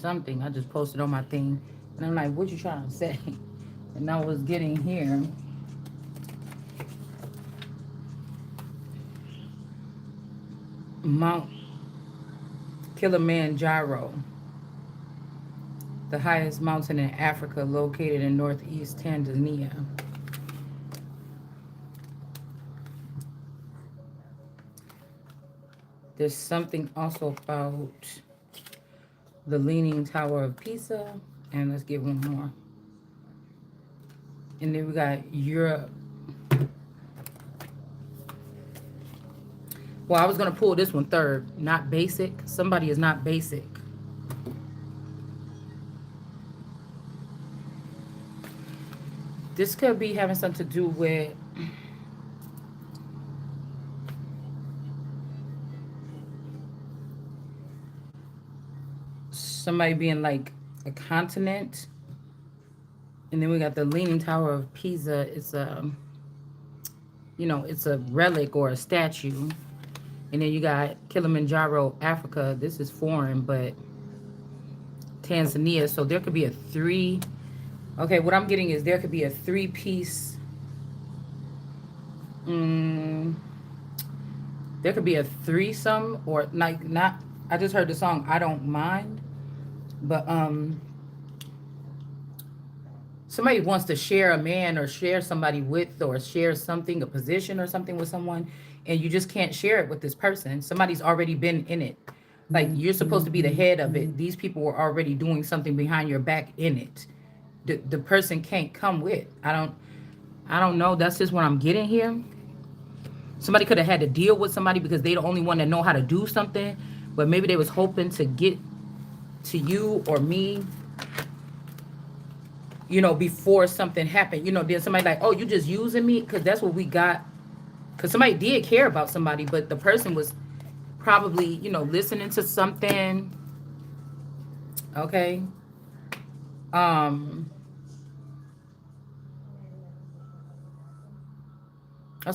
something. I just posted on my thing. And I'm like, what you trying to say? And I was getting here. Mount Kilimanjaro, the highest mountain in Africa, located in northeast Tanzania. There's something also about the Leaning Tower of Pisa. And let's get one more. And then we got Europe. Well, I was going to pull this one third. Not basic. Somebody is not basic. This could be having something to do with somebody being like a continent. And then we got the Leaning Tower of Pisa. It's a, you know, it's a relic or a statue. And then you got Kilimanjaro, Africa. This is foreign, but Tanzania. So there could be a three. Okay, what I'm getting is there could be a three-piece. There could be a threesome or like not. I just heard the song I Don't Mind. But somebody wants to share a man or share somebody with or share something, a position or something with someone, and you just can't share it with this person. Somebody's already been in it. Like you're supposed to be the head of it. These people were already doing something behind your back in it. The person can't come with. I don't know. That's just what I'm getting here. Somebody could have had to deal with somebody because they're the only one that know how to do something, but maybe they was hoping to get to you or me, you know, before something happened. You know, then somebody like, oh, you just using me? Because that's what we got. Because somebody did care about somebody, but the person was probably, you know, listening to something. Okay. Also,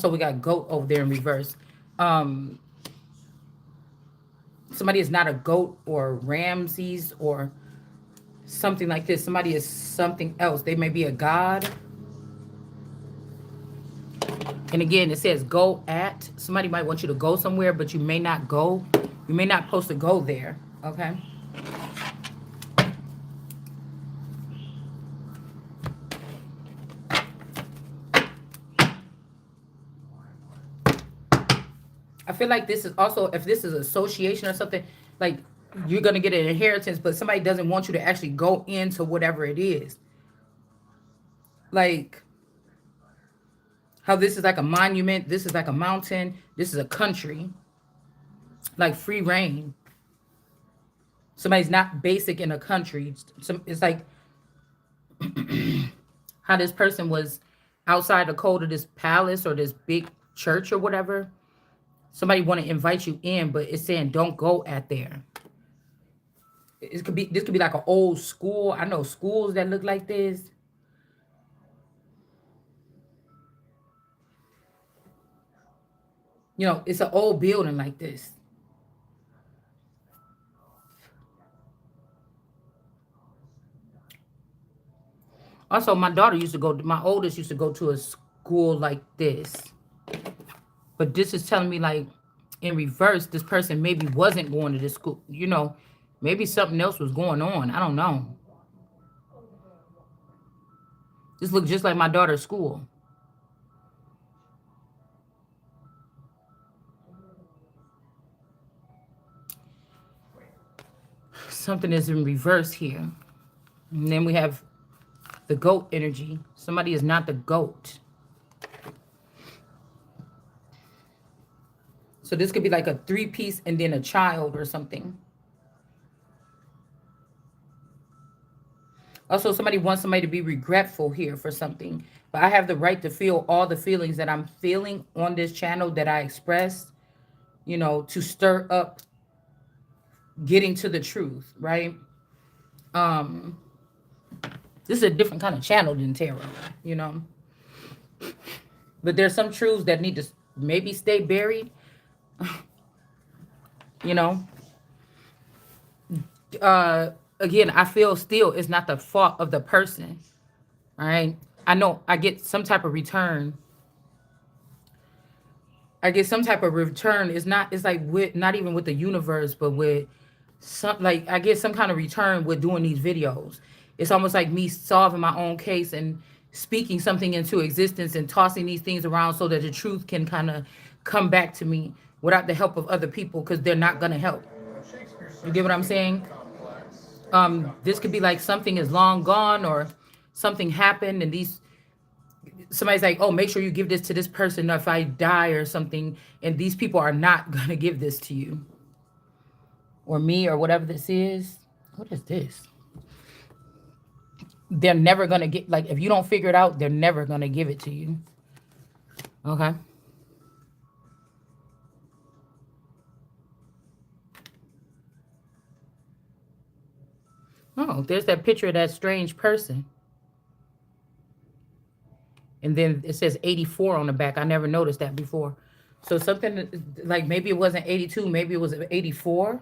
we got goat over there in reverse. Somebody is not a goat or Ramses or something like this. Somebody is something else. They may be a god. And again, it says go at. Somebody might want you to go somewhere, but you may not go. You may not supposed to go there. Okay. I feel like this is also, if this is association or something, like you're going to get an inheritance, but somebody doesn't want you to actually go into whatever it is. Like how this is like a monument. This is like a mountain. This is a country. Like free reign. Somebody's not basic in a country. It's like how this person was outside the code of this palace or this big church or whatever. Somebody want to invite you in, but it's saying don't go at there. This could be like an old school. I know schools that look like this. You know, it's an old building like this. Also, my daughter used to go, my oldest used to go to a school like this. But this is telling me like in reverse, this person maybe wasn't going to this school. You know, maybe something else was going on. I don't know. This looks just like my daughter's school. Something is in reverse here. And then we have the goat energy. Somebody is not the goat. So this could be like a three-piece and then a child or something. Also, somebody wants somebody to be regretful here for something. But I have the right to feel all the feelings that I'm feeling on this channel that I expressed, you know, to stir up getting to the truth, right? This is a different kind of channel than tarot, you know. But there's some truths that need to maybe stay buried, you know. again, I feel still it's not the fault of the person. All right. I know I get some type of return. I get some type of return. It's like with not even with the universe, but with some, like I get some kind of return with doing these videos. It's almost like me solving my own case and speaking something into existence and tossing these things around so that the truth can kind of come back to me without the help of other people, because they're not gonna help. You get what I'm saying? This could be like something is long gone or something happened, and these somebody's like, oh, make sure you give this to this person if I die or something, and these people are not gonna give this to you or me or whatever this is. What is this? They're never gonna get, like, if you don't figure it out, they're never gonna give it to you. Okay. Oh, there's that picture of that strange person. And then it says 84 on the back. I never noticed that before. So something like maybe it wasn't 82, maybe it was 84.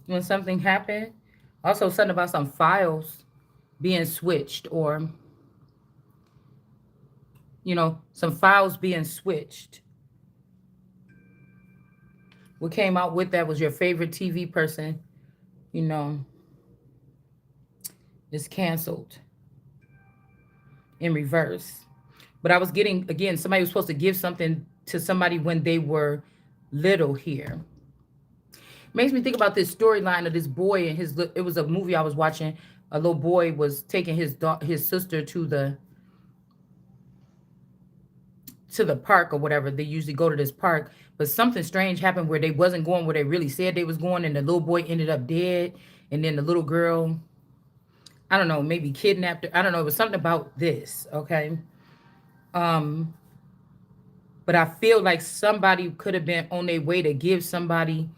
When something happened. Also something about some files being switched, or, you know, some files being switched. What came out with that was your favorite TV person, you know, is canceled in reverse. But I was getting, again, somebody was supposed to give something to somebody when they were little here. Makes me think about this storyline of this boy and his, it was a movie I was watching. A little boy was taking his sister to the park or whatever. They usually go to this park, but something strange happened where they wasn't going where they really said they was going, and the little boy ended up dead, and then the little girl, I don't know, maybe kidnapped her. I don't know. It was something about this, okay? But I feel like somebody could have been on their way to give somebody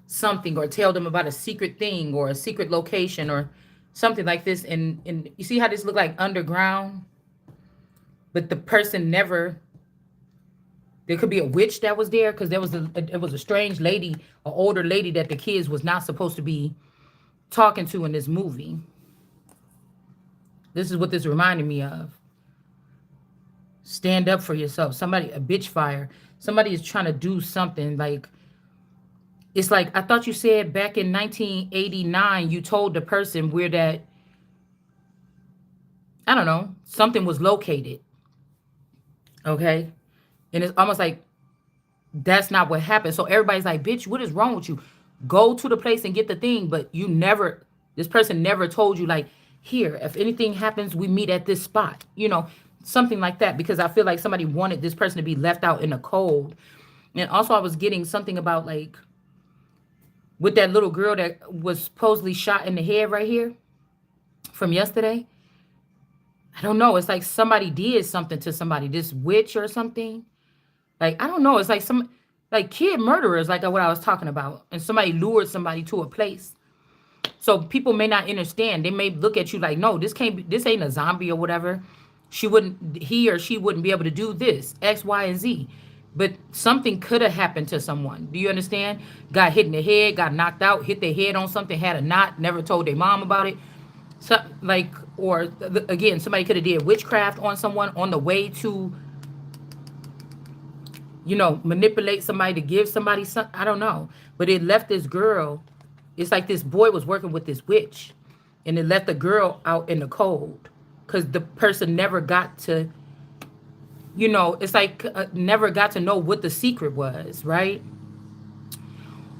something or tell them about a secret thing or a secret location or something like this. And you see how this looked like underground? But the person never, there could be a witch that was there, because it was a strange lady, an older lady that the kids was not supposed to be talking to in this movie. This is what this reminded me of. Stand up for yourself. Somebody, a bitch fire. Somebody is trying to do something. Like, it's like, I thought you said back in 1989, you told the person where that, I don't know, something was located. Okay. And it's almost like that's not what happened. So everybody's like, bitch, what is wrong with you? Go to the place and get the thing. But you never, this person never told you, like, here, if anything happens, we meet at this spot, you know, something like that. Because I feel like somebody wanted this person to be left out in the cold. And also I was getting something about, like, with that little girl that was supposedly shot in the head right here from yesterday. I don't know. It's like somebody did something to somebody, this witch or something. Like, I don't know. It's like some, like, kid murderers, like what I was talking about. And somebody lured somebody to a place. So people may not understand. They may look at you like, no, this ain't a zombie or whatever. He or she wouldn't be able to do this, X, Y, and Z. But something could have happened to someone. Do you understand? Got hit in the head, got knocked out, hit their head on something, had a knot, never told their mom about it. So, like, or again, somebody could have did witchcraft on someone on the way to, you know, manipulate somebody to give somebody something. I don't know. But it left this girl. It's like this boy was working with this witch, and it left the girl out in the cold because the person never got to, you know, it's like never got to know what the secret was, right?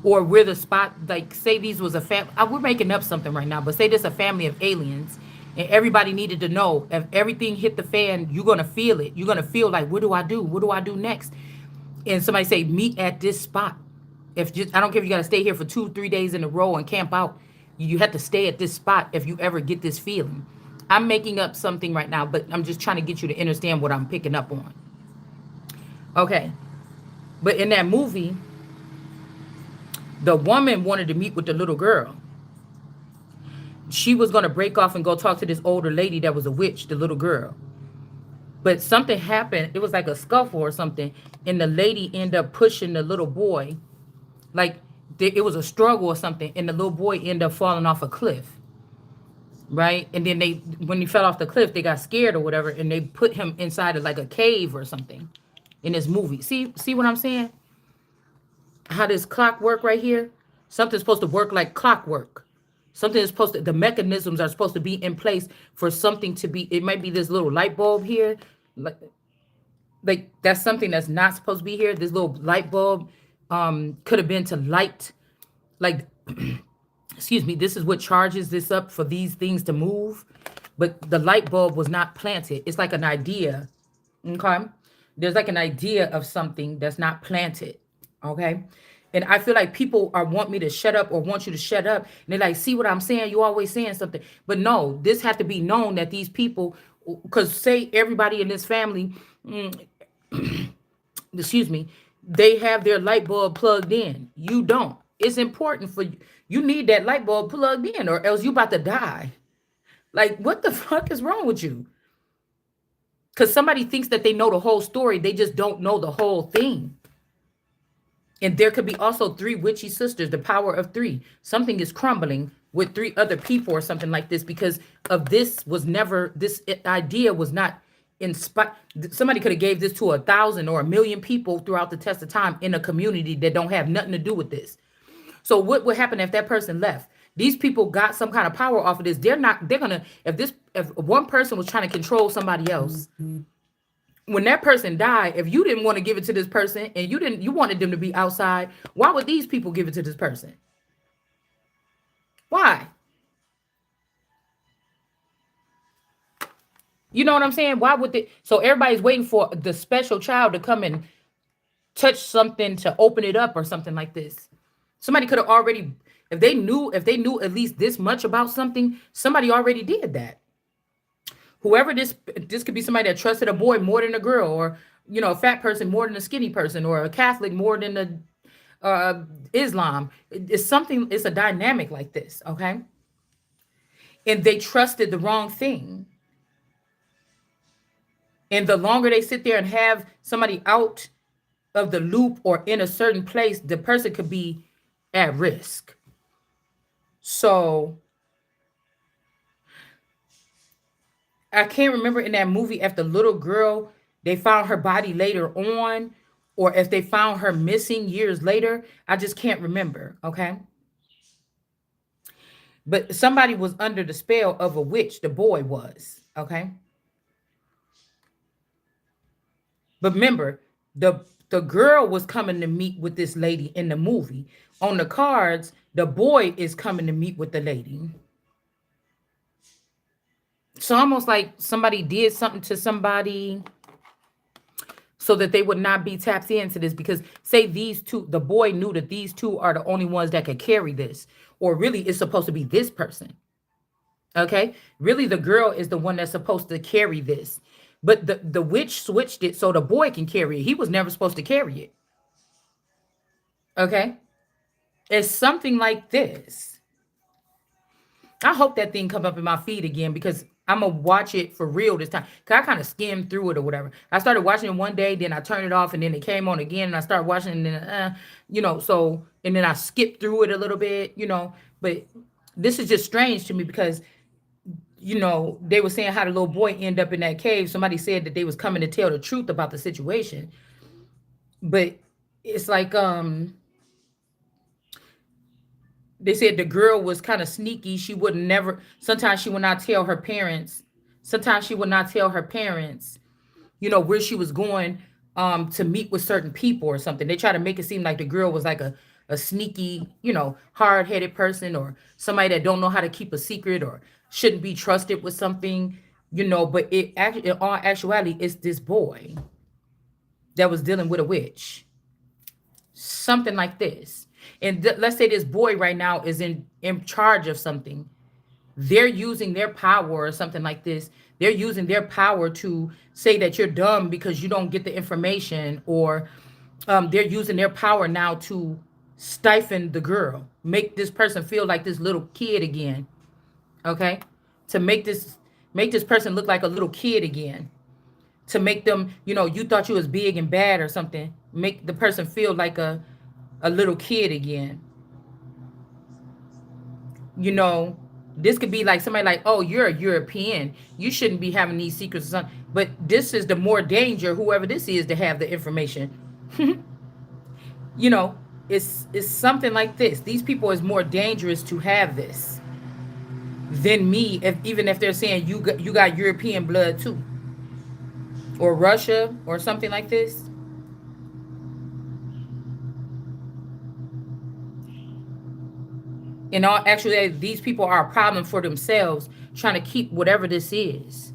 Or where the spot, like, say these was a family, we're making up something right now, but say this a family of aliens, and everybody needed to know if everything hit the fan, you're going to feel it. You're going to feel like, what do I do? What do I do next? And somebody say, meet at this spot. I don't care if you got to stay here for 2-3 days in a row and camp out. You have to stay at this spot if you ever get this feeling. I'm making up something right now, but I'm just trying to get you to understand what I'm picking up on. Okay. But in that movie, the woman wanted to meet with the little girl. She was going to break off and go talk to this older lady that was a witch, the little girl. But something happened. It was like a scuffle or something, and the lady ended up pushing the little boy. Like it was a struggle or something, and the little boy ended up falling off a cliff, right? And then when he fell off the cliff, they got scared or whatever, and they put him inside of like a cave or something in this movie. See what I'm saying? How this clock work right here? Something's supposed to work like clockwork. Something is supposed to, the mechanisms are supposed to be in place for something to be, it might be this little light bulb here. Like that's something that's not supposed to be here. This little light bulb could have been to light, like, excuse me, this is what charges this up for these things to move. But the light bulb was not planted. It's like an idea. Okay. There's like an idea of something that's not planted. Okay. And I feel like people are want me to shut up or want you to shut up. And they're like, see what I'm saying? You always saying something. But no, this has to be known that these people, because say everybody in this family, excuse me, they have their light bulb plugged in. You don't. It's important for you. You need that light bulb plugged in, or else you about to die. Like, what the fuck is wrong with you? Because somebody thinks that they know the whole story. They just don't know the whole thing. And there could be also three witchy sisters, the power of three. Something is crumbling with three other people or something like this because of this was never, this idea was not inspired. Somebody could have gave this to 1,000 or 1,000,000 people throughout the test of time in a community that don't have nothing to do with this. So what would happen if that person left? These people got some kind of power off of this. They're gonna, if one person was trying to control somebody else, when that person died, if you didn't want to give it to this person and you wanted them to be outside, why would these people give it to this person? Why? You know what I'm saying? Why would they? So everybody's waiting for the special child to come and touch something to open it up or something like this. Somebody could have already, if they knew at least this much about something, somebody already did that. Whoever this could be somebody that trusted a boy more than a girl, or a fat person more than a skinny person, or a Catholic more than a Islam. It's something. It's a dynamic like this, okay? And they trusted the wrong thing. And the longer they sit there and have somebody out of the loop or in a certain place, the person could be at risk. So I can't remember in that movie if the little girl, they found her body later on, or if they found her missing years later. I just can't remember, okay? But somebody was under the spell of a witch, the boy was, okay? But remember, the girl was coming to meet with this lady in the movie. On the cards, the boy is coming to meet with the lady. So almost like somebody did something to somebody so that they would not be tapped into this, because say these two, the boy knew that these two are the only ones that could carry this, or really it's supposed to be this person. Okay, really the girl is the one that's supposed to carry this, but the witch switched it so the boy can carry it. He was never supposed to carry it. Okay, it's something like this. I hope that thing come up in my feed again, because I'm gonna watch it for real this time. Cause I kind of skimmed through it or whatever. I started watching it one day, then I turned it off, and then it came on again, and I started watching it, and then so, and then I skipped through it a little bit, But this is just strange to me because they were saying how the little boy ended up in that cave. Somebody said that they was coming to tell the truth about the situation, but it's like they said the girl was kind of sneaky. She would never, sometimes she would not tell her parents. Sometimes she would not tell her parents, where she was going to meet with certain people or something. They try to make it seem like the girl was like a sneaky, hard-headed person, or somebody that don't know how to keep a secret or shouldn't be trusted with something, but it actually, in all actuality, it's this boy that was dealing with a witch. Something like this. And let's say this boy right now is in charge of something. They're using their power or something like this. They're using their power to say that you're dumb because you don't get the information, or they're using their power now to stifle the girl, make this person feel like this little kid again. Okay? To make this person look like a little kid again. to make them, you thought you was big and bad or something. Make the person feel like a little kid again. you know, this could be like somebody like, oh, you're a European. You shouldn't be having these secrets or something. But this is the more danger, whoever this is, to have the information. you know, it's something like this. These people is more dangerous to have this than me, even if they're saying you got European blood too. Or Russia or something like this. In all actually, these people are a problem for themselves, trying to keep whatever this is.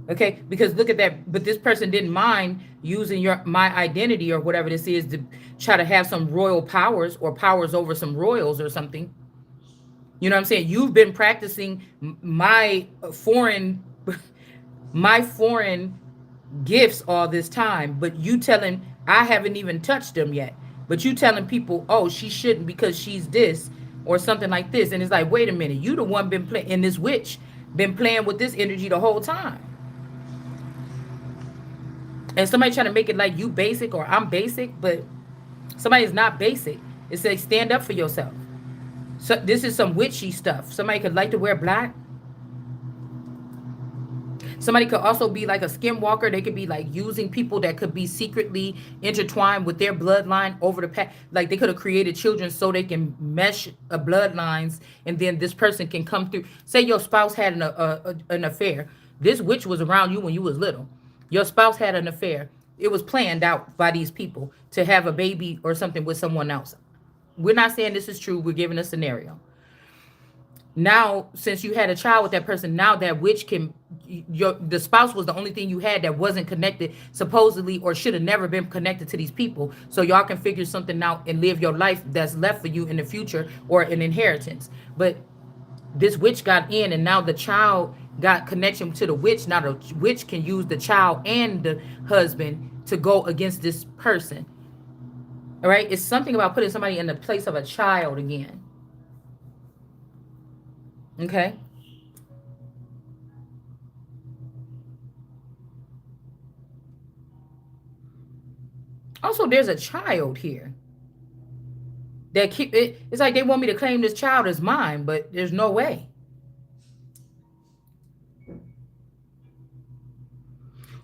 Okay, because look at that. But this person didn't mind using my identity or whatever this is to try to have some royal powers or powers over some royals or something. You know what I'm saying? You've been practicing my foreign my foreign gifts all this time, but you telling I haven't even touched them yet. But you telling people, oh, she shouldn't because she's this or something like this. And it's like, wait a minute, you the one been playing, and this witch been playing with this energy the whole time. And somebody trying to make it like you basic or I'm basic, but somebody is not basic. It's like stand up for yourself. So this is some witchy stuff. Somebody could like to wear black. Somebody could also be like a skinwalker. They could be like using people that could be secretly intertwined with their bloodline over the past. Like they could have created children so they can mesh bloodlines, and then this person can come through. Say your spouse had an affair. This witch was around you when you was little. Your spouse had an affair. It was planned out by these people to have a baby or something with someone else. We're not saying this is true. We're giving a scenario. Now, since you had a child with that person, now that witch can, the spouse was the only thing you had that wasn't connected, supposedly, or should have never been connected to these people. So y'all can figure something out and live your life that's left for you in the future, or an inheritance. But this witch got in, and now the child got connection to the witch. Now the witch can use the child and the husband to go against this person. All right, it's something about putting somebody in the place of a child again. Okay. Also, there's a child here that keep it. It's like they want me to claim this child as mine, but there's no way.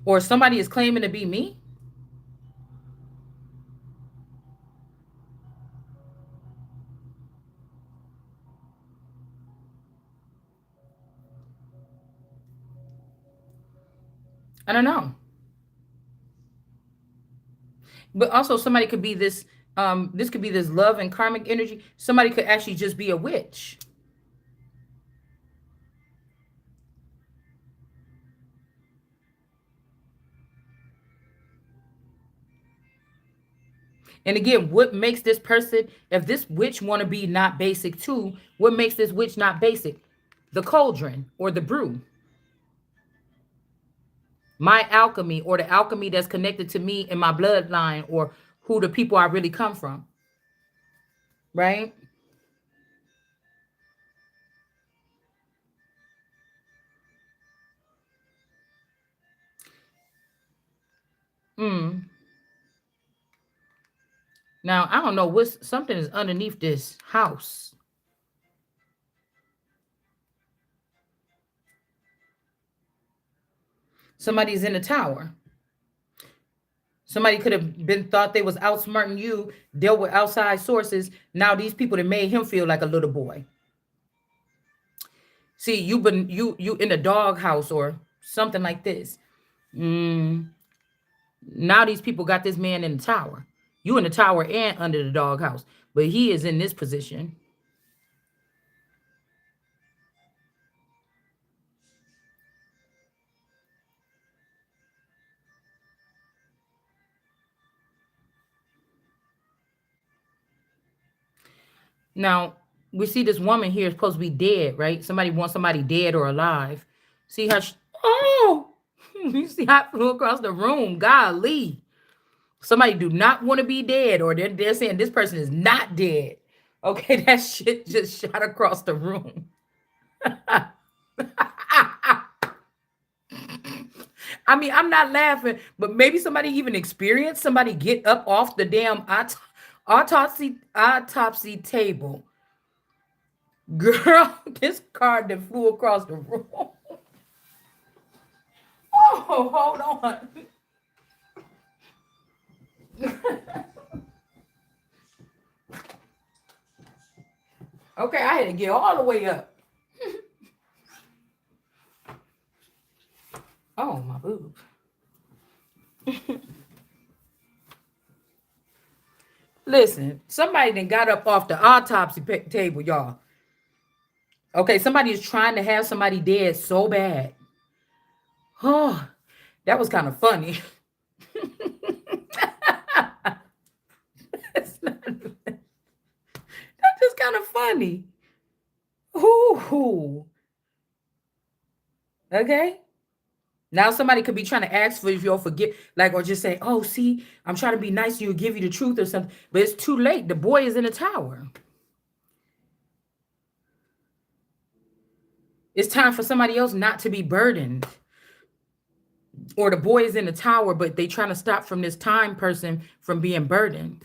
Or somebody is claiming to be me. I don't know. But also somebody could be this this could be this love and karmic energy. Somebody could actually just be a witch. And again, what makes this person, if this witch want to be not basic too, what makes this witch not basic? The cauldron or the brew. My alchemy, or the alchemy that's connected to me in my bloodline, or who the people I really come from. Right? Mm. Now, I don't know what's something is underneath this house. Somebody's in the tower. Somebody could have been thought they was outsmarting you, dealt with outside sources. Now these people that made him feel like a little boy. See, you in the doghouse or something like this. Mm, now these people got this man in the tower. You in the tower and under the doghouse, but he is in this position. Now we see this woman here is supposed to be dead, right? Somebody wants somebody dead or alive. See how oh, you see how I flew across the room. Golly. Somebody do not want to be dead, or they're saying this person is not dead. Okay, that shit just shot across the room. I I mean, I'm not laughing, but maybe somebody even experienced somebody get up off the damn autopsy table. Girl, this card that flew across the room. Oh, hold on. Okay, I had to get all the way up. Oh, my boob. Listen, somebody then got up off the autopsy table, y'all. Okay, somebody is trying to have somebody dead so bad. Oh, that was kind of funny. That's just kind of funny. Ooh. Okay. Now somebody could be trying to ask for if you'll forget, like, or just say, "Oh, see, I'm trying to be nice to you, give you the truth or something," but it's too late. The boy is in the tower. It's time for somebody else not to be burdened. Or the boy is in the tower, but they trying to stop from this time person from being burdened.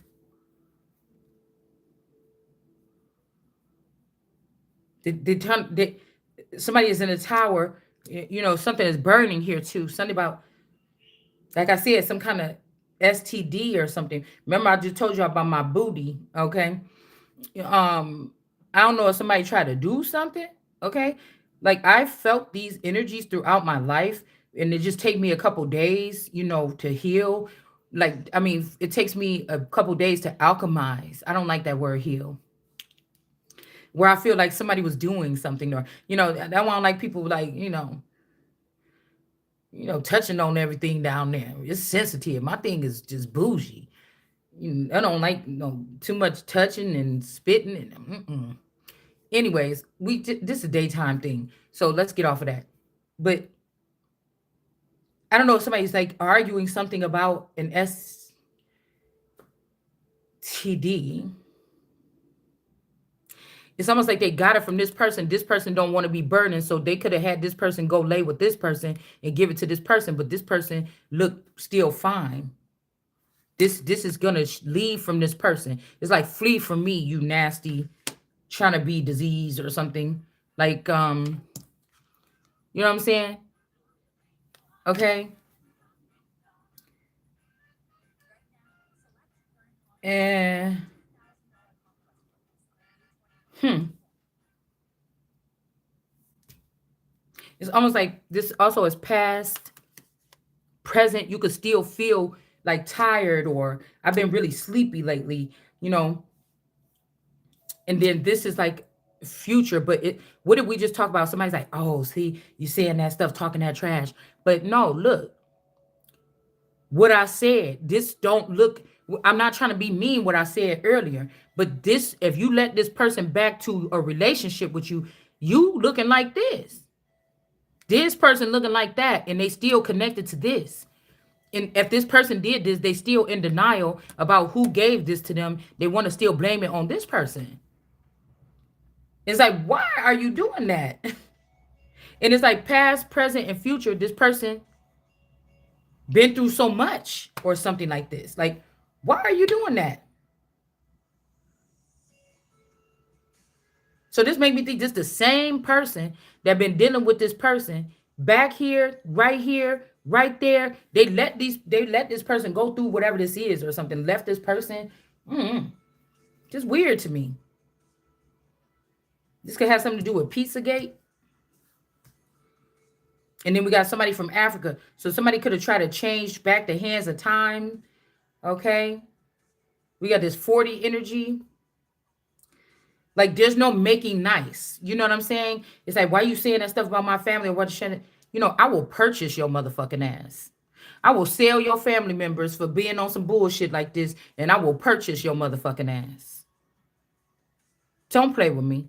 Somebody is in the tower. You know, something is burning here too. Something about, like I said, some kind of STD or something. Remember, I just told you about my booty. Okay. I don't know if somebody tried to do something. Okay. Like I felt these energies throughout my life, and it just take me a couple days, to heal. Like, I mean, it takes me a couple days to alchemize. I don't like that word heal. Where I feel like somebody was doing something, or that one, I don't like people like, touching on everything down there. It's sensitive. My thing is just bougie. I don't like too much touching and spitting and anyways, this is a daytime thing, so let's get off of that. But I don't know if somebody's like arguing something about an STD. It's almost like they got it from this person. This person don't want to be burdened, so they could have had this person go lay with this person and give it to this person, but this person looked still fine. This is gonna leave from this person. It's like, flee from me, you nasty, trying to be diseased or something. Like, you know what I'm saying? Okay. And it's almost like this also is past, present. You could still feel like tired, or I've been really sleepy lately, you know. And then this is like future, but what did we just talk about? Somebody's like, "Oh, see, you saying that stuff, talking that trash." But no, look, what I said, this don't look, I'm not trying to be mean what I said earlier, but this, if you let this person back to a relationship with you, you looking like this person looking like that, and they still connected to this. And if this person did this, they still in denial about who gave this to them. They want to still blame it on this person. It's like, why are you doing that? And it's like past, present, and future. This person been through so much or something like this. Like, why are you doing that? So this made me think this the same person that been dealing with this person back here, right there. They let this person go through whatever this is or something. Left this person. Just weird to me. This could have something to do with Pizzagate. And then we got somebody from Africa. So somebody could have tried to change back the hands of time. Okay. We got this 40 energy. Like, there's no making nice. You know what I'm saying? It's like, why are you saying that stuff about my family? Or what? I will purchase your motherfucking ass. I will sell your family members for being on some bullshit like this, and I will purchase your motherfucking ass. Don't play with me.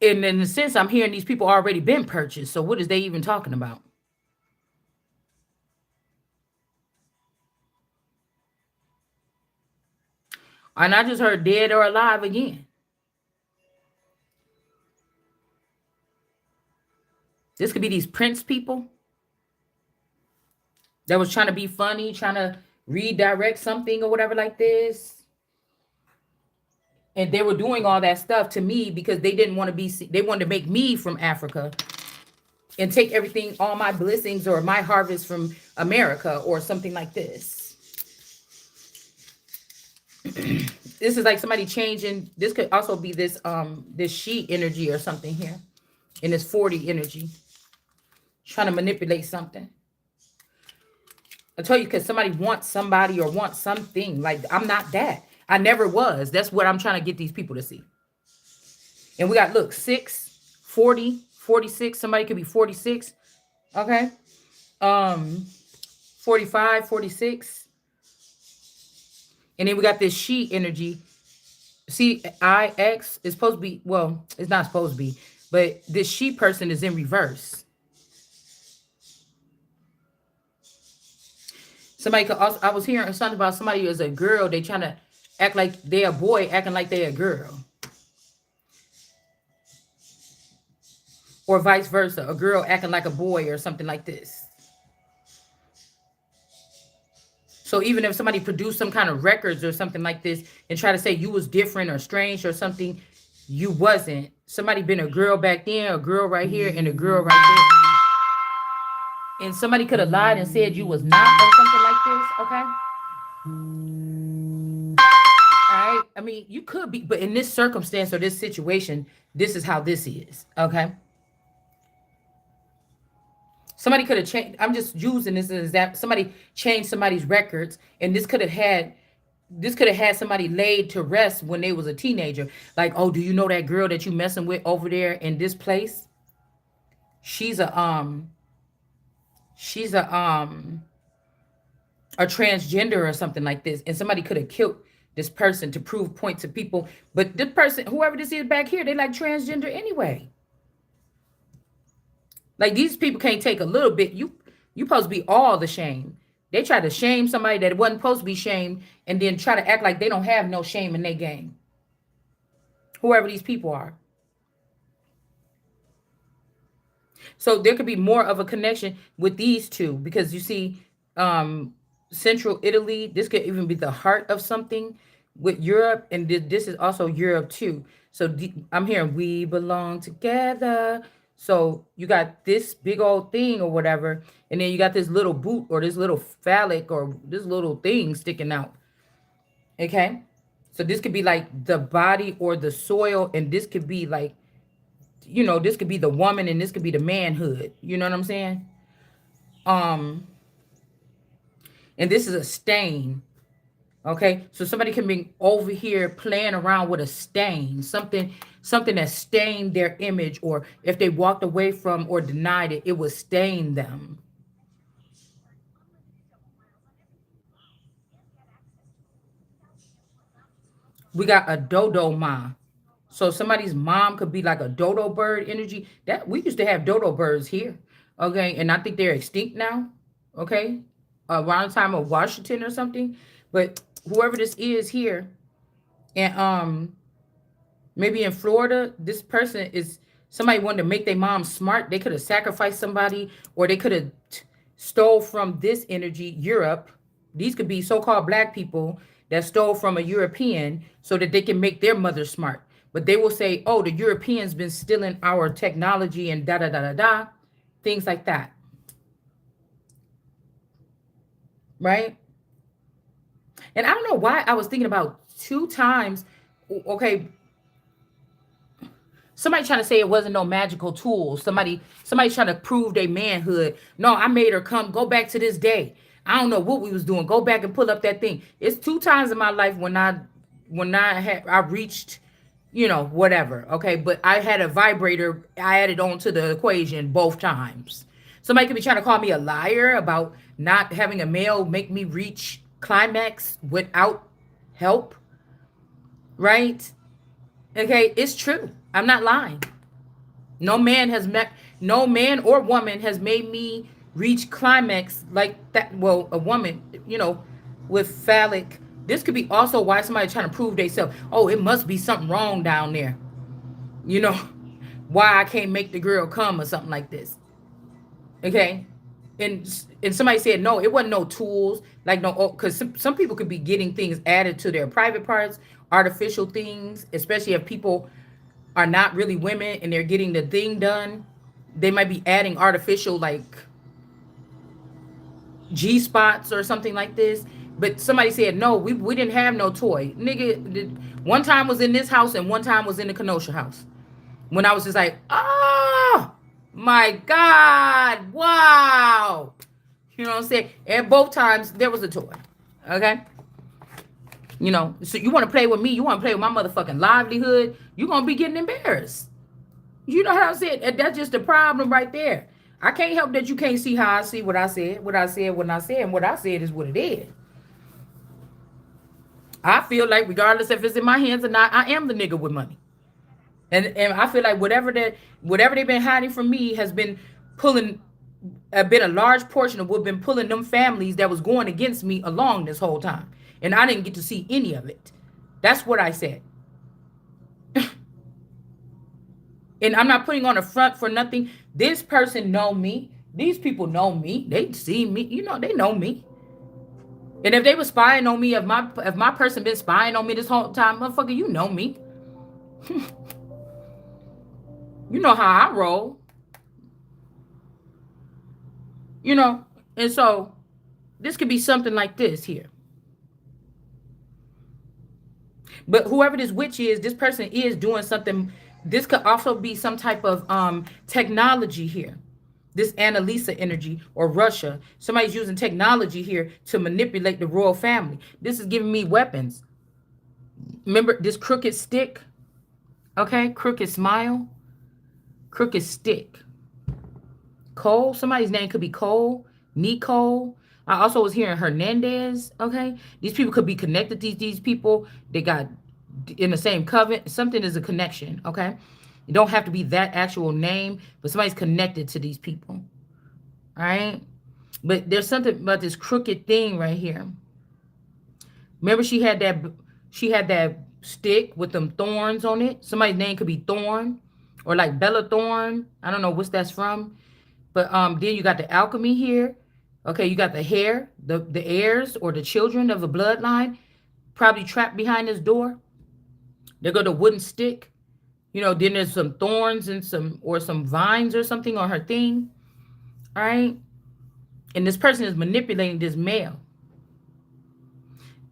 And in a sense, I'm hearing these people already been purchased. So what is they even talking about? And I just heard dead or alive again. This could be these prince people that was trying to be funny, trying to redirect something or whatever like this. And they were doing all that stuff to me because they didn't want to be, they wanted to make me from Africa and take everything, all my blessings or my harvest from America or something like this. This is like somebody changing. This could also be this she energy or something here in this 40 energy, trying to manipulate something. I told you, because somebody wants somebody or wants something. Like, I'm not that. I never was. That's what I'm trying to get these people to see. And we got, look, 6, 40, 46. Somebody could be 46. Okay. 45, 46. And then we got this she energy. CIX is supposed to be, well, it's not supposed to be, but this she person is in reverse. Somebody could also, I was hearing something about somebody as a girl, they trying to act like they're a boy, acting like they're a girl. Or vice versa, a girl acting like a boy or something like this. So even if somebody produced some kind of records or something like this and try to say you was different or strange or something, you wasn't. Somebody been a girl back then, a girl right here, and a girl right there. And somebody could have lied and said you was not or something like this, okay? All right? I mean, you could be, but in this circumstance or this situation, this is how this is, okay? Somebody could have changed. I'm just using this as that somebody changed somebody's records, and this could have had somebody laid to rest when they was a teenager. Like, oh, do you know that girl that you messing with over there in this place? She's a transgender or something like this, and somebody could have killed this person to prove point to people. But this person, whoever this is back here, they like transgender anyway. Like, these people can't take a little bit. You supposed to be all the shame. They try to shame somebody that wasn't supposed to be shamed, and then try to act like they don't have no shame in their game. Whoever these people are. So there could be more of a connection with these two, because you see, Central Italy, this could even be the heart of something with Europe, and this is also Europe too. So I'm hearing we belong together. So you got this big old thing or whatever, and then you got this little boot or this little phallic or this little thing sticking out. Okay? So this could be like the body or the soil, and this could be like, you know, this could be the woman and this could be the manhood. You know what I'm saying? And this is a stain. Okay, so somebody can be over here playing around with a stain, something that stained their image, or if they walked away from or denied it, it would stain them. We got a dodo mom. So somebody's mom could be like a dodo bird energy. That we used to have dodo birds here. Okay, and I think they're extinct now. Okay, around the time of Washington or something. But whoever this is here, and maybe in Florida, this person is somebody wanted to make their mom smart. They could have sacrificed somebody, or they could have stole from this energy, Europe. These could be so-called black people that stole from a European so that they can make their mother smart. But they will say, oh, the Europeans been stealing our technology and da da da da da, things like that. Right? And I don't know why I was thinking about 2 times. Okay, somebody trying to say it wasn't no magical tool. Somebody trying to prove their manhood. No, I made her come. Go back to this day. I don't know what we was doing. Go back and pull up that thing. It's 2 times in my life when I reached, you know, whatever. Okay, but I had a vibrator. I added on to the equation both times. Somebody could be trying to call me a liar about not having a male make me reach climax without help. Right? Okay, it's true. I'm not lying. No man or woman has made me reach climax like that. Well, a woman, you know, with phallic. This could be also why somebody trying to prove themselves. Oh, it must be something wrong down there. You know, why I can't make the girl come or something like this. Okay. And somebody said no, it wasn't no tools, like no, because some people could be getting things added to their private parts, artificial things, especially if people are not really women and they're getting the thing done. They might be adding artificial like G spots or something like this. But somebody said no, we didn't have no toy, nigga. One time was in this house and one time was in the Kenosha house. When I was just like, oh my God, wow. You know what I'm saying? And both times there was a toy. Okay? You know, so you want to play with me, you want to play with my motherfucking livelihood, you're going to be getting embarrassed. You know how I said? And that's just the problem right there. I can't help that you can't see how I see what I said, what I said when I said, and what I said is what it is. I feel like regardless if it's in my hands or not, I am the nigga with money. And I feel like whatever they've been hiding from me has been pulling been a large portion of what been pulling them families that was going against me along this whole time. And I didn't get to see any of it. That's what I said. And I'm not putting on a front for nothing. This person know me. These people know me. They see me. You know, they know me. And if they were spying on me, if my person been spying on me this whole time, motherfucker, you know me. You know how I roll. You know, and so this could be something like this here. But whoever this witch is, this person is doing something. This could also be some type of technology here. This Annalisa energy or Russia. Somebody's using technology here to manipulate the royal family. This is giving me weapons. Remember this crooked stick? Okay, crooked smile. Crooked stick. Cole, somebody's name could be Cole, Nicole. I also was hearing Hernandez. Okay, these people could be connected to these people. They got in the same covenant. Something is a connection. Okay, it don't have to be that actual name, but somebody's connected to these people. All right, but there's something about this crooked thing right here. Remember, she had that stick with them thorns on it. Somebody's name could be Thorn or like Bella Thorn. I don't know what's that's from. But then you got the alchemy here. Okay, you got the hair, the heirs or the children of the bloodline, probably trapped behind this door. They got a wooden stick. You know, then there's some thorns and some vines or something on her thing. All right. And this person is manipulating this male.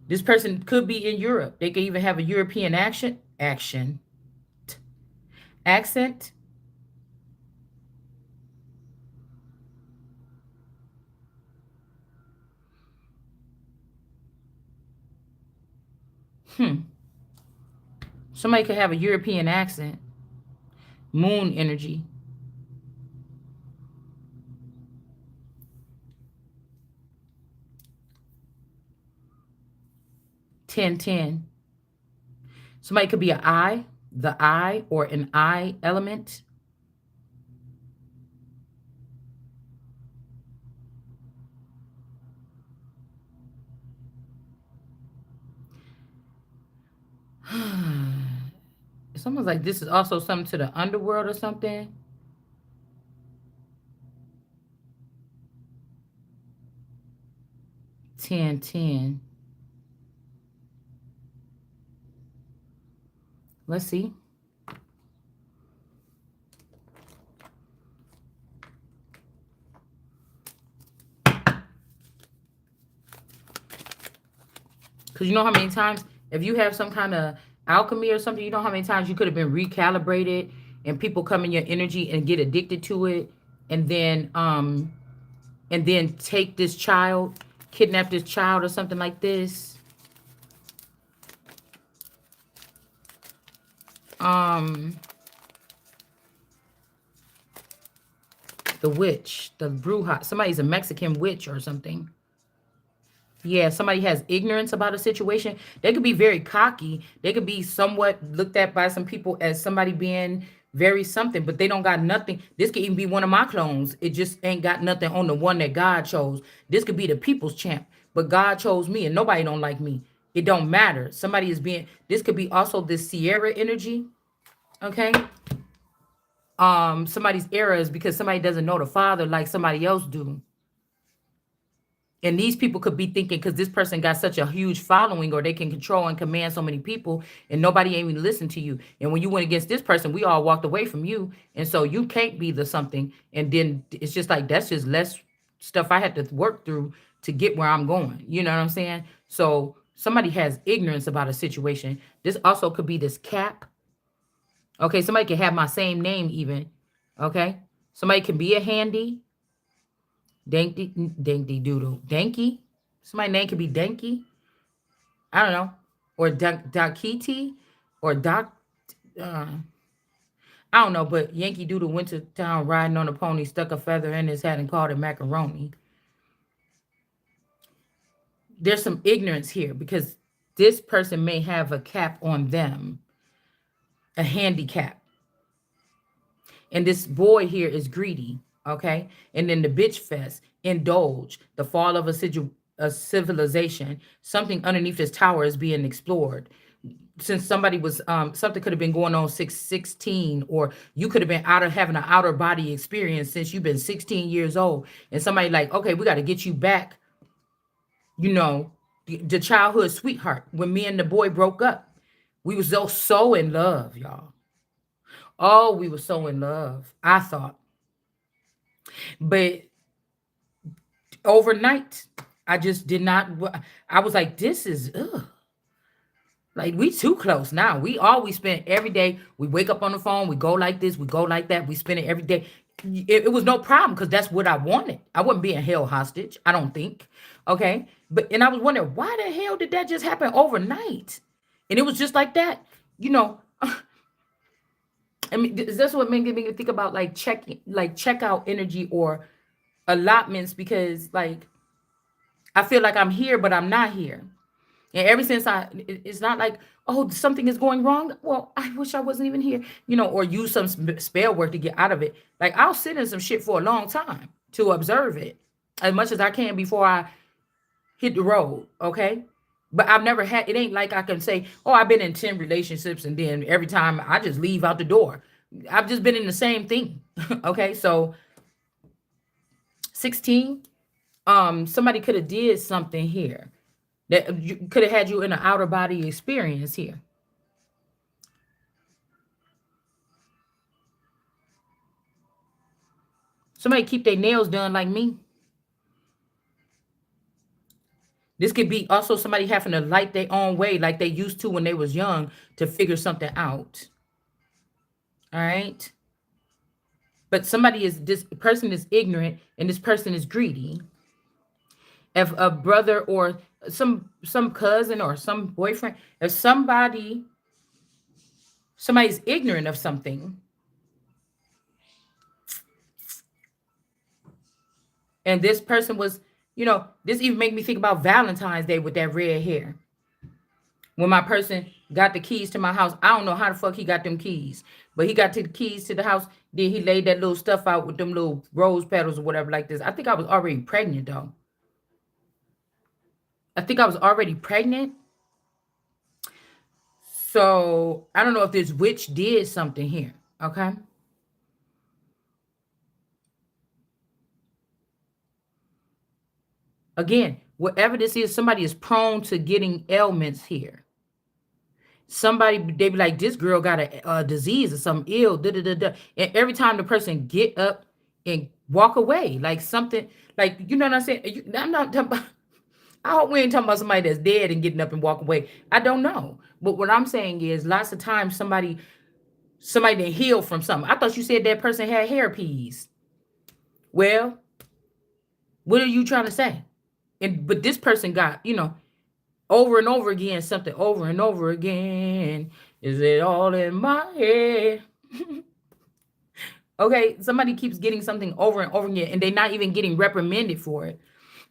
This person could be in Europe. They could even have a European accent. Somebody could have a European accent. Moon energy. Ten. Somebody could be an eye, the eye, or an eye element. It's almost like this is also something to the underworld or something. Ten. Let's see. Because you know how many times, if you have some kind of alchemy or something, you know how many times you could have been recalibrated and people come in your energy and get addicted to it and then take this child, kidnap this child or something like this. The witch, the bruja, somebody's a Mexican witch or something. Yeah, somebody has ignorance about a situation. They could be very cocky. They could be somewhat looked at by some people as somebody being very something, but they don't got nothing. This could even be one of my clones. It just ain't got nothing on the one that God chose. This could be the people's champ, but God chose me and nobody don't like me. It don't matter. Somebody is being, this could be also this Sierra energy. Okay. somebody's error is because somebody doesn't know the father like somebody else do. And these people could be thinking because this person got such a huge following, or they can control and command so many people, and nobody ain't even listen to you. And when you went against this person, we all walked away from you. And so you can't be the something. And then it's just like that's just less stuff I had to work through to get where I'm going. You know what I'm saying? So somebody has ignorance about a situation. This also could be this cap. Okay, somebody can have my same name even. Okay. Somebody can be a handy. Danky, danky doodle. Danky. Somebody's name could be Danky. I don't know. Or Dakiti. Or Doc. Uh, I don't know. But Yankee Doodle went to town riding on a pony, stuck a feather in his hat, and called it macaroni. There's some ignorance here because this person may have a cap on them, a handicap. And this boy here is greedy, okay? And then the bitch fest, indulge, the fall of a civilization, something underneath this tower is being explored. Since somebody was something could have been going on 616, or you could have been out of having an outer body experience since you've been 16 years old, and somebody like, okay, we got to get you back, you know, the childhood sweetheart. When me and the boy broke up, we was so in love, y'all. Oh, we were so in love, I thought. But overnight, I just did not. I was like, this is ugh. Like we too close now. We always spend every day. We wake up on the phone. We go like this. We go like that. We spend it every day. It was no problem because that's what I wanted. I wasn't being held hostage. I don't think. Okay. And I was wondering why the hell did that just happen overnight? And it was just like that. You know. I mean, that's what made me think about like checkout energy or allotments, because like I feel like I'm here, but I'm not here. And ever since it's not like, oh, something is going wrong. Well, I wish I wasn't even here, you know, or use some spell work to get out of it. Like I'll sit in some shit for a long time to observe it as much as I can before I hit the road. Okay. But I've never had, it ain't like I can say, oh, I've been in 10 relationships and then every time I just leave out the door. I've just been in the same thing. Okay. So 16, somebody could have did something here that could have had you in an outer body experience here. Somebody keep their nails done like me. This could be also somebody having to light their own way like they used to when they was young to figure something out. All right. But this person is ignorant and this person is greedy. If a brother or some cousin or some boyfriend, if somebody's ignorant of something, and this person was, you know, this even make me think about Valentine's Day with that red hair. When my person got the keys to my house, I don't know how the fuck he got them keys, but he got to the keys to the house. Then he laid that little stuff out with them little rose petals or whatever like this. I think I was already pregnant though. I think I was already pregnant. So I don't know if this witch did something here. Okay. Again, whatever this is, somebody is prone to getting ailments here. Somebody, they be like, this girl got a disease or something ill. Da, da, da, da. And every time the person get up and walk away, like something, like, you know what I'm saying? I'm not talking about, I hope we ain't talking about somebody that's dead and getting up and walk away. I don't know. But what I'm saying is lots of times somebody didn't heal from something. I thought you said that person had herpes. Well, what are you trying to say? But this person got, you know, over and over again, something over and over again. Is it all in my head? Okay, somebody keeps getting something over and over again, and they're not even getting reprimanded for it.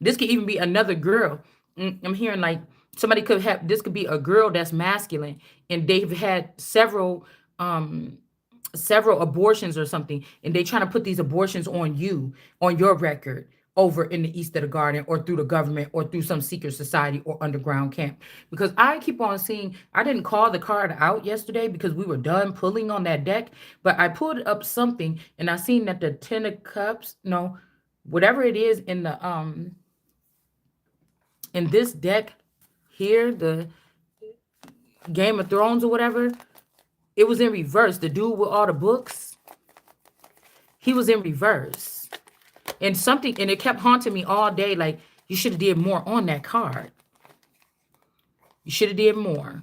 This could even be another girl. I'm hearing like somebody could have, this could be a girl that's masculine, and they've had several abortions or something, and they trying to put these abortions on you, on your record. over in the east of the garden or through the government or through some secret society or underground camp. Because I keep on seeing, I didn't call the card out yesterday because we were done pulling on that deck, but I pulled up something and I seen that the 10 of cups, no, whatever it is in this deck here, the Game of Thrones or whatever, it was in reverse. The dude with all the books, he was in reverse. And something, and it kept haunting me all day. Like, you should have did more on that card. You should have did more.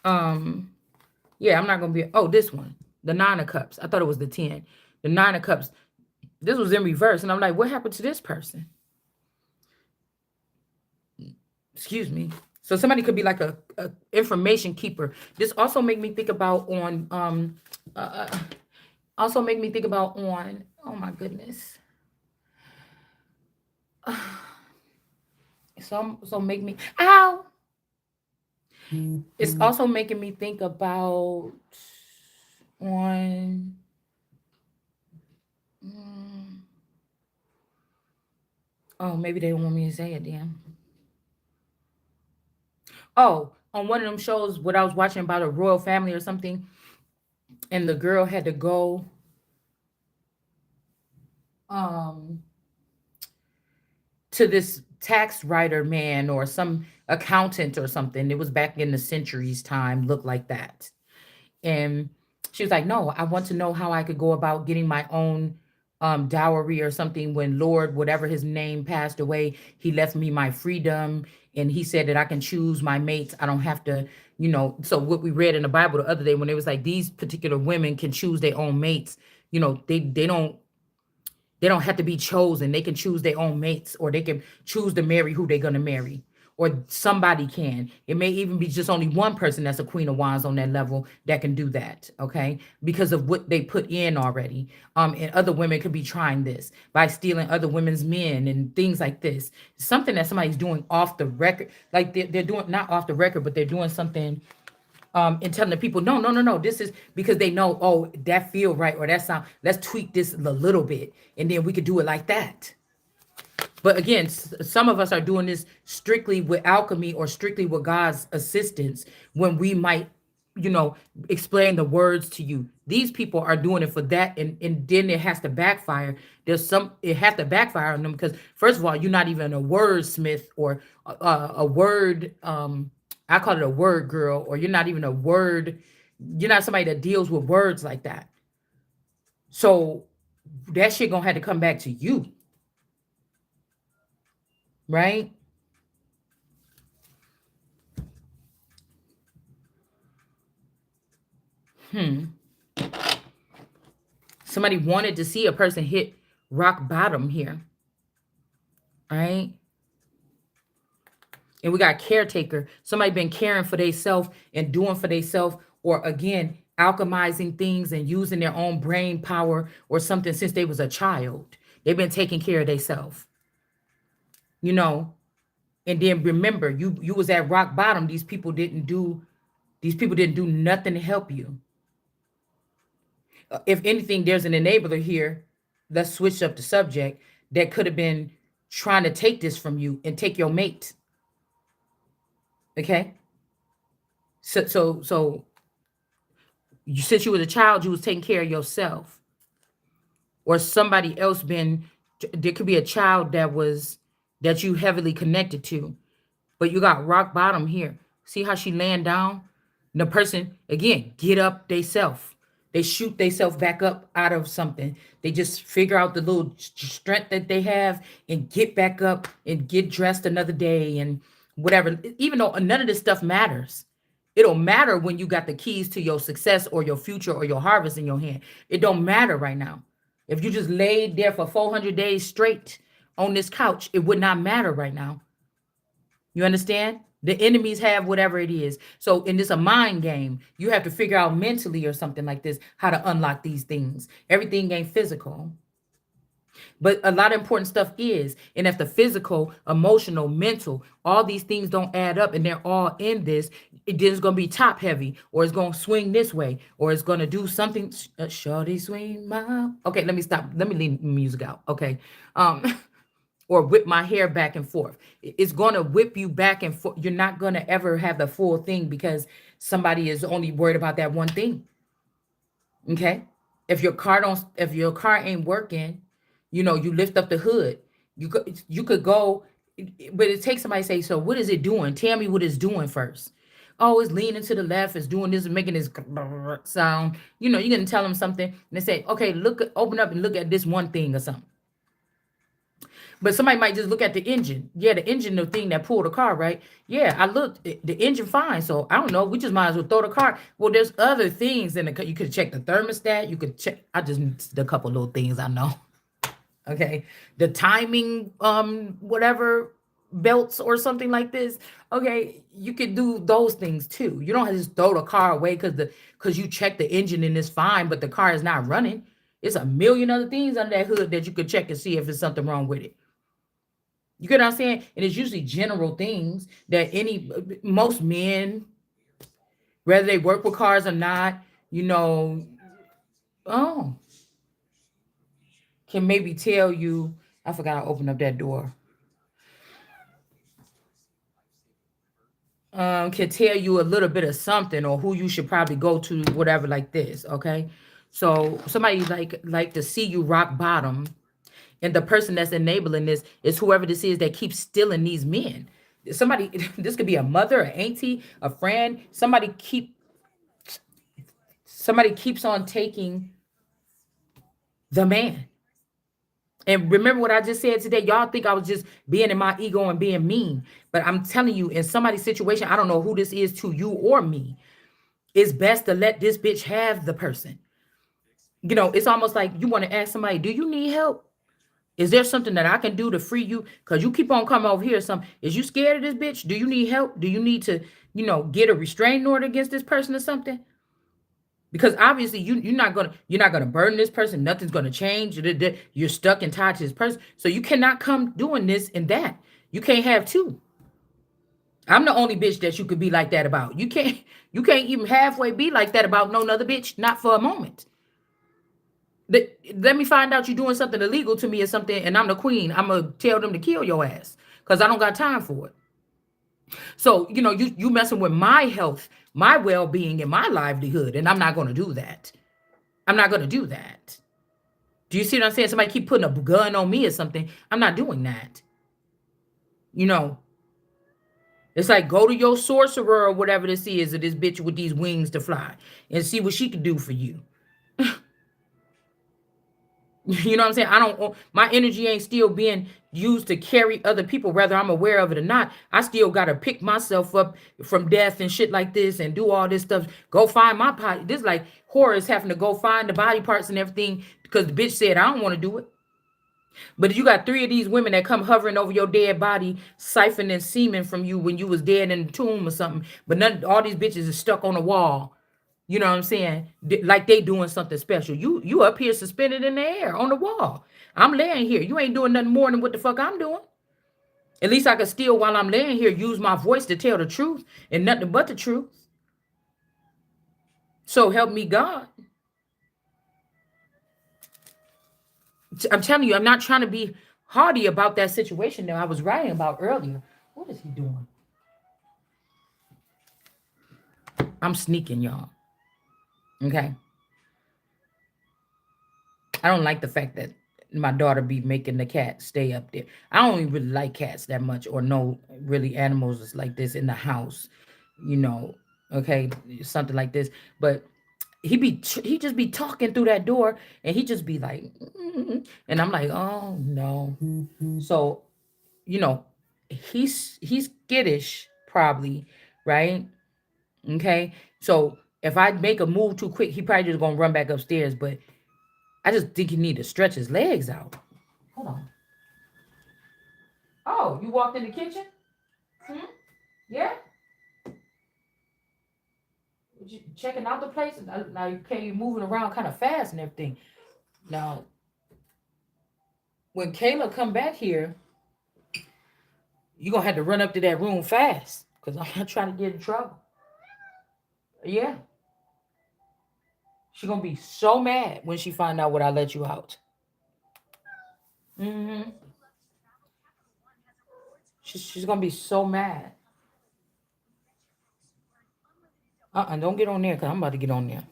Yeah, I'm not gonna be. Oh, this one, the 9 of cups. I thought it was the 10. The 9 of cups. This was in reverse, and I'm like, what happened to this person? Excuse me. So somebody could be like a information keeper. This also make me think about also make me think about on. Oh my goodness. So make me ow. It's also making me think about on oh, maybe they don't want me to say it then. Oh, on one of them shows what I was watching about a royal family or something, and the girl had to go um to this tax writer man or some accountant or something. It was back in the century's time, looked like that. And she was like, no, I want to know how I could go about getting my own dowry or something. When Lord, whatever his name, passed away, he left me my freedom. And he said that I can choose my mates. I don't have to, So what we read in the Bible the other day, when it was like these particular women can choose their own mates, they don't have to be chosen. They can choose their own mates, or they can choose to marry who they're gonna marry. Or somebody can. It may even be just only one person that's a Queen of Wands on that level that can do that, okay? Because of what they put in already. And other women could be trying this by stealing other women's men and things like this. Something that somebody's doing off the record, like they're doing not off the record, but they're doing something and telling the people, no, no, no, no, this is because they know, oh, that feel right or that sound. Let's tweak this a little bit, and then we could do it like that. But again, some of us are doing this strictly with alchemy or strictly with God's assistance when we might, explain the words to you. These people are doing it for that, and then it has to backfire. It has to backfire on them because first of all, you're not even a wordsmith or a word. I call it a word girl, or you're not even a word. You're not somebody that deals with words like that. So that shit gonna have to come back to you. Right? Somebody wanted to see a person hit rock bottom here. Right? And we got caretaker. Somebody been caring for themselves and doing for themselves, or again, alchemizing things and using their own brain power or something since they was a child. They've been taking care of themselves. And then remember, you was at rock bottom. These people didn't do nothing to help you. If anything, there's an enabler here. Let's switch up the subject that could have been trying to take this from you and take your mate. Okay. So since you was a child, you was taking care of yourself, or somebody else there could be a child that you heavily connected to, but you got rock bottom here. See how she laying down? The person, again, get up they self. They shoot themselves back up out of something. They just figure out the little strength that they have and get back up and get dressed another day and whatever. Even though none of this stuff matters. It'll matter when you got the keys to your success or your future or your harvest in your hand. It don't matter right now. If you just laid there for 400 days straight on this couch, it would not matter right now. You understand? The enemies have whatever it is. So in this a mind game, you have to figure out mentally or something like this how to unlock these things. Everything ain't physical. But a lot of important stuff is, and if the physical, emotional, mental, all these things don't add up and they're all in this, it is going to be top heavy, or it's going to swing this way, or it's going to do something. Shorty swing my. Okay, let me stop. Let me leave the music out. Okay. Um, or whip my hair back and forth. It's going to whip you back and forth. You're not going to ever have the full thing because somebody is only worried about that one thing. Okay. If your car ain't working, you lift up the hood. You could go, but it takes somebody to say, so what is it doing? Tell me what it's doing first. Oh, it's leaning to the left, it's doing this and making this sound. You're gonna tell them something and they say, okay, open up and look at this one thing or something. But somebody might just look at the engine. Yeah, the engine, the thing that pulled the car, right? Yeah, I looked, the engine fine. So I don't know. We just might as well throw the car. Well, there's other things in the car. You could check the thermostat. You could check. I just a couple little things I know. Okay, the timing, whatever belts or something like this. Okay, you could do those things too. You don't have to just throw the car away because you check the engine and it's fine, but the car is not running. It's a million other things under that hood that you could check and see if there's something wrong with it. You get what I'm saying? And it's usually general things that most men, whether they work with cars or not, you know, oh, can maybe tell you. I forgot to open up that door. Can tell you a little bit of something or who you should probably go to, whatever like this. Okay, so somebody like to see you rock bottom, and the person that's enabling this is whoever this is that keeps stealing these men. Somebody, this could be a mother, an auntie, a friend. Somebody keeps on taking the man. And remember what I just said today. Y'all think I was just being in my ego and being mean. But I'm telling you, in somebody's situation, I don't know who this is to you or me. It's best to let this bitch have the person. It's almost like you want to ask somebody, do you need help? Is there something that I can do to free you? Because you keep on coming over here. Is you scared of this bitch? Do you need help? Do you need to, get a restraining order against this person or something? Because obviously you're not gonna burden this person. Nothing's gonna change. You're stuck and tied to this person. So you cannot come doing this and that. You can't have two. I'm the only bitch that you could be like that about. You can't even halfway be like that about no other bitch, not for a moment. Let me find out you doing something illegal to me or something, and I'm the queen. I'm gonna tell them to kill your ass because I don't got time for it. So you messing with my health, my well-being, and my livelihood, and I'm not gonna do that. I'm not gonna do that. Do you see what I'm saying? Somebody keep putting a gun on me or something. I'm not doing that. You know, it's like go to your sorcerer or whatever this is, or this bitch with these wings to fly, and see what she can do for you. You know what I'm saying? I don't. My energy ain't still being used to carry other people, whether I'm aware of it or not. I still gotta pick myself up from death and shit like this, and do all this stuff. Go find my body. This like Horace having to go find the body parts and everything because the bitch said I don't want to do it. But you got three of these women that come hovering over your dead body, siphoning semen from you when you was dead in the tomb or something. But all these bitches is stuck on the wall. You know what I'm saying? Like they doing something special. You up here suspended in the air on the wall. I'm laying here. You ain't doing nothing more than what the fuck I'm doing. At least I can still, while I'm laying here, use my voice to tell the truth and nothing but the truth. So help me God. I'm telling you, I'm not trying to be hardy about that situation that I was writing about earlier. What is he doing? I'm sneaking, y'all. Okay. I don't like the fact that my daughter be making the cat stay up there. I don't even really like cats that much or no really animals like this in the house, you know. Okay, something like this. But he just be talking through that door and he just be like, and I'm like, oh no. So, you know, he's skittish probably, right? Okay. So if I make a move too quick, he probably just gonna run back upstairs. But I just think he need to stretch his legs out. Hold on. Oh, you walked in the kitchen? Hmm? Yeah? You checking out the place? Now you moving around kind of fast and everything. Now, when Kayla come back here, you gonna have to run up to that room fast because I'm not trying to get in trouble. Yeah, she gonna be so mad when she find out what I let you out. Mm-hmm. She's gonna be so mad. Don't get on there because I'm about to get on there.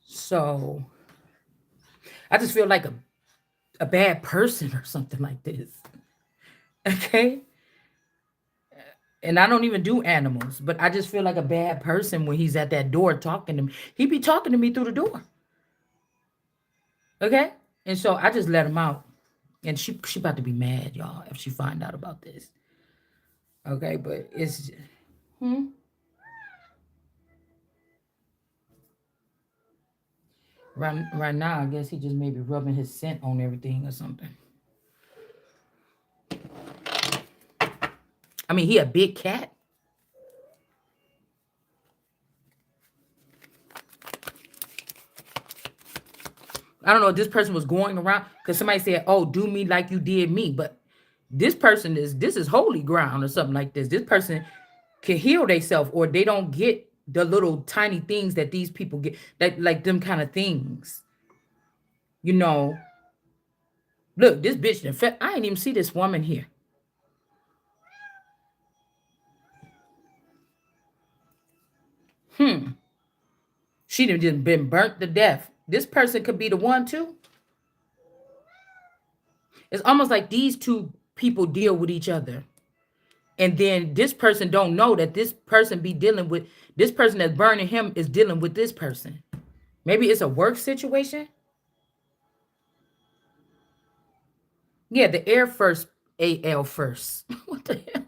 So I just feel like a bad person or something like this. Okay. And I don't even do animals, but I just feel like a bad person when he's at that door talking to me. He be talking to me through the door. Okay. And so I just let him out. And she about to be mad, y'all, if she find out about this. Okay, but it's hmm? Right now, I guess he just maybe rubbing his scent on everything or something. I mean, he a big cat. I don't know if this person was going around because somebody said, "Oh, do me like you did me," but this is holy ground or something like this. This person can heal themselves, or they don't get the little tiny things that these people get, like them kind of things. You know, look, this bitch. In fact, I didn't even see this woman here. She done just been burnt to death. This person could be the one too. It's almost like these two people deal with each other. And then this person don't know that this person be dealing with this person that's burning him is dealing with this person. Maybe it's a work situation. Yeah, the Air First, AL first. What the hell?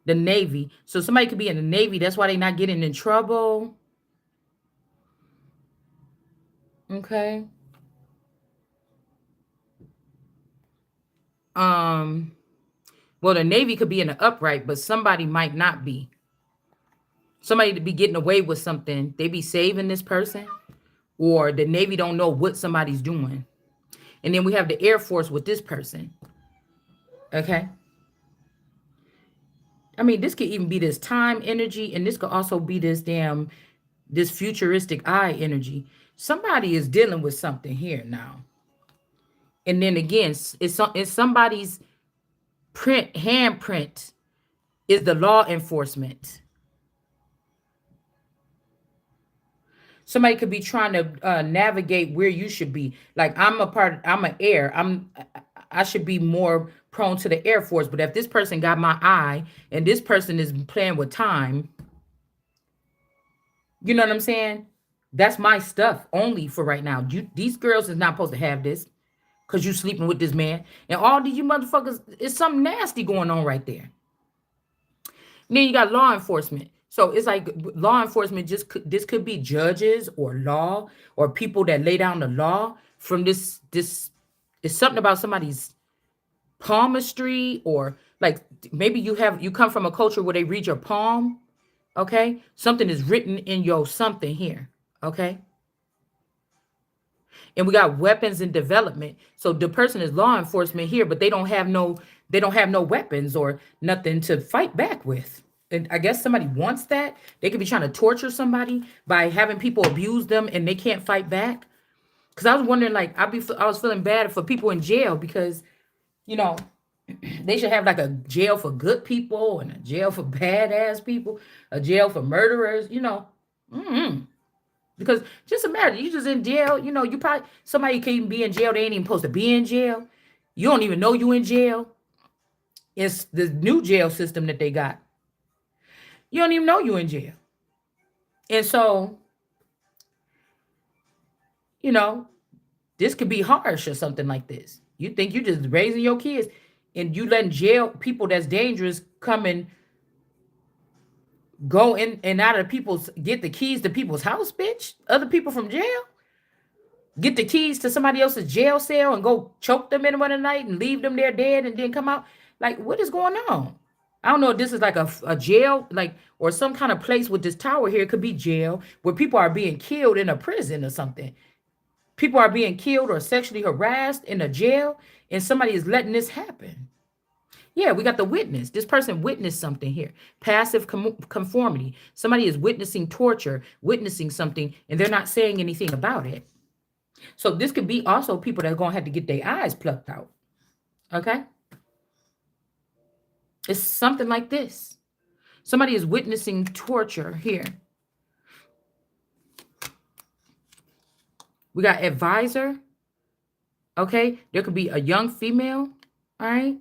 The Navy. So somebody could be in the Navy. That's why they not getting in trouble. Okay. Um. Well, the Navy could be in the upright, but somebody might not be. Somebody to be getting away with something. They be saving this person, or the Navy don't know what somebody's doing. And then we have the Air Force with this person. Okay. I mean, this could even be this time energy, and this could also be this futuristic eye energy. Somebody is dealing with something here now. And then again, it's somebody's handprint is the law enforcement. Somebody could be trying to navigate where you should be. Like I'm an air. I should be more prone to the Air Force. But if this person got my eye and this person is playing with time, you know what I'm saying? That's my stuff only for right now. These girls is not supposed to have this because you sleeping with this man. And all these you motherfuckers, it's something nasty going on right there. And then you got law enforcement. So it's like law enforcement this could be judges or law or people that lay down the law from this it's something about somebody's palmistry or like maybe you come from a culture where they read your palm, okay? Something is written in your something here, okay? And we got weapons in development. So the person is law enforcement here, but they don't have no weapons or nothing to fight back with. And I guess somebody wants that. They could be trying to torture somebody by having people abuse them and they can't fight back. Because I was wondering, like, I was feeling bad for people in jail because, you know, they should have like a jail for good people and a jail for badass people, a jail for murderers, you know. Mm-hmm. Because just imagine, you just in jail, you know, you probably, somebody can even be in jail, they ain't even supposed to be in jail. You don't even know you in jail. It's the new jail system that they got. You don't even know you in jail. And so, you know, this could be harsh or something like this. You think you just raising your kids and you letting jail people that's dangerous come and go in and out of people's, get the keys to people's house, bitch. Other people from jail. Get the keys to somebody else's jail cell and go choke them in one night and leave them there dead and then come out. Like, what is going on? I don't know if this is like a jail, like, or some kind of place with this tower here. It could be jail where people are being killed in a prison or something. People are being killed or sexually harassed in a jail, and somebody is letting this happen. Yeah, we got the witness. This person witnessed something here. Passive conformity. Somebody is witnessing torture, witnessing something, and they're not saying anything about it. So this could be also people that are going to have to get their eyes plucked out. Okay? It's something like this. Somebody is witnessing torture here. We got advisor. Okay? There could be a young female. All right?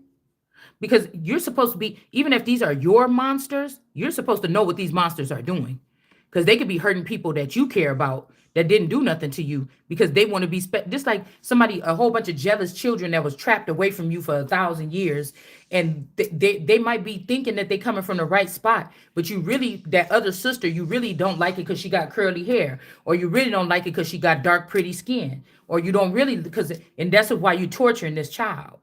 Because you're supposed to be, even if these are your monsters, you're supposed to know what these monsters are doing. Because they could be hurting people that you care about that didn't do nothing to you because they want to be just like somebody, a whole bunch of jealous children that was trapped away from you for 1,000 years. And they might be thinking that they're coming from the right spot, but you really, that other sister, you really don't like it because she got curly hair, or you really don't like it because she got dark, pretty skin, or you don't really, because, and that's why you're torturing this child.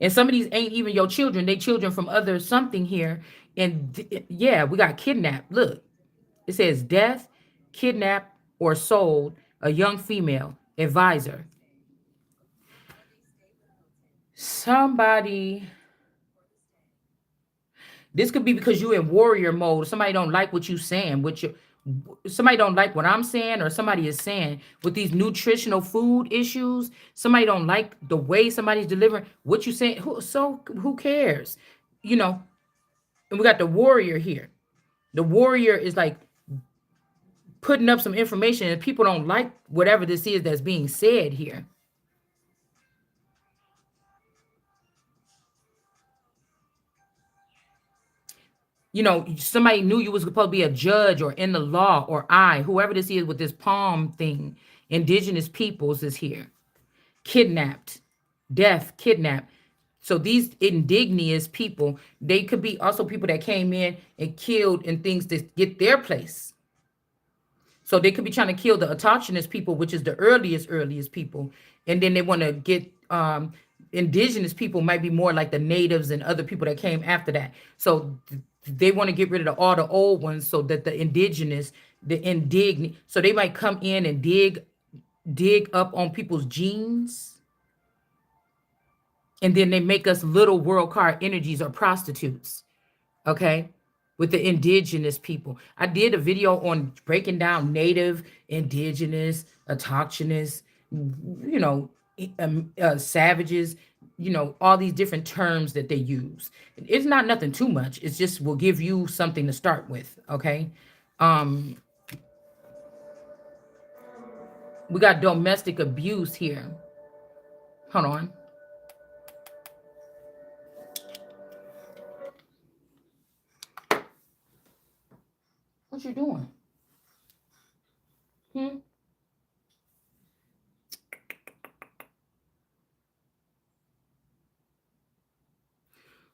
And some of these ain't even your children. They children from other something here. And yeah, we got kidnapped. Look, it says death, kidnapped, or sold a young female advisor. Somebody, this could be because you in warrior mode. Somebody don't like what you saying, somebody don't like what I'm saying, or somebody is saying with these nutritional food issues. Somebody don't like the way somebody's delivering what you saying. Who cares? You know, and we got the warrior here. The warrior is like putting up some information, and people don't like whatever this is that's being said here. You know, somebody knew you was supposed to be a judge or in the law, or whoever this is with this palm thing. Indigenous peoples is here. Kidnapped, death, kidnapped. So these indigenous people, they could be also people that came in and killed and things to get their place. So they could be trying to kill the autochthonous people, which is the earliest people. And then they want to get indigenous people, might be more like the natives and other people that came after that. So they want to get rid of all the old ones so that the indigenous, the indignant, so they might come in and dig up on people's genes. And then they make us little world card energies or prostitutes. Okay, with the indigenous people. I did a video on breaking down native, indigenous, autochthonous, savages, all these different terms that they use. It's not nothing too much. It's just will give you something to start with. Okay. Um, we got domestic abuse here. Hold on. What you doing? Hmm?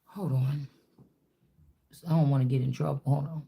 Hold on. I don't want to get in trouble. Hold on.